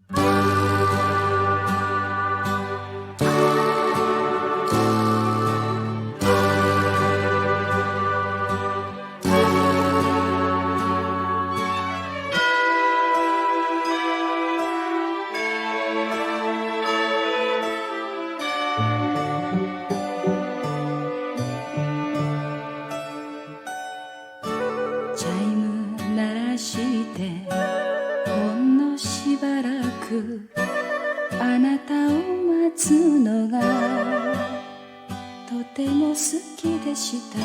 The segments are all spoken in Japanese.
チャイム鳴らしてほんのしばらくあなたを待つのがとても好きでした。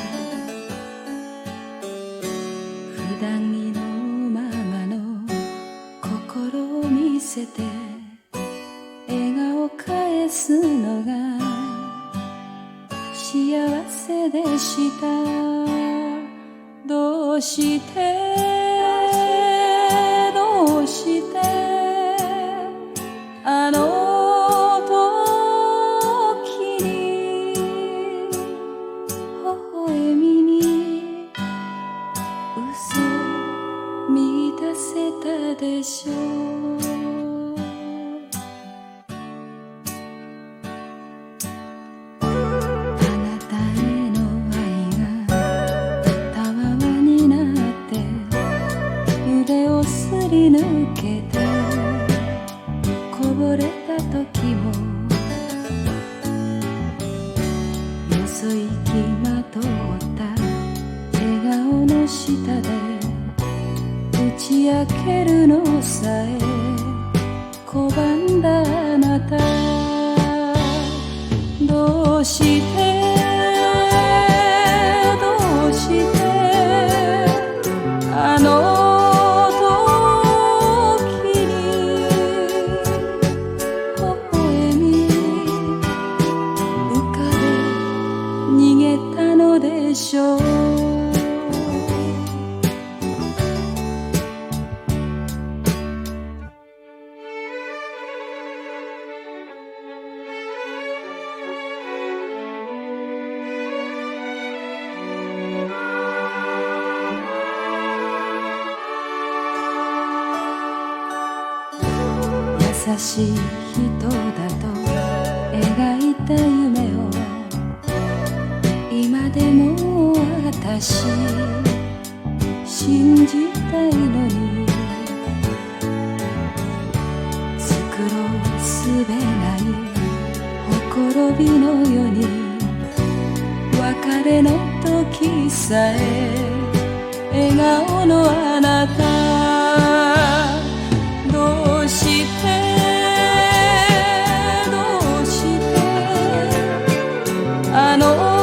普段着のままの心を見せて笑顔返すのが幸せでした。どうしてどうしてあの時に微笑みに嘘満たせたでしょう。すり抜けてこぼれた時もよそ行きまとった笑顔の下で打ち明けるのさえ拒んだあなた、どうしてどうしてあのでしょう。優しい人だと描いた夢を今でも私信じたいのに繕うすべないほころびのように別れの時さえ笑顔のあなた、どうしてどうしてあの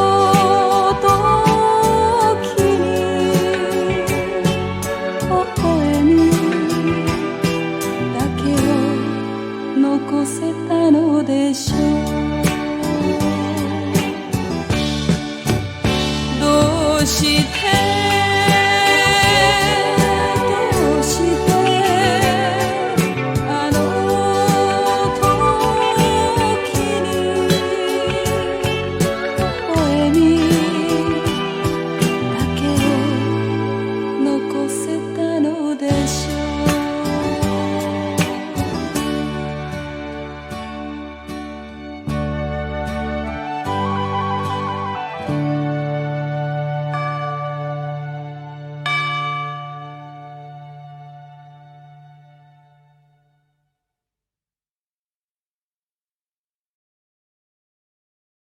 残せたのでしょう。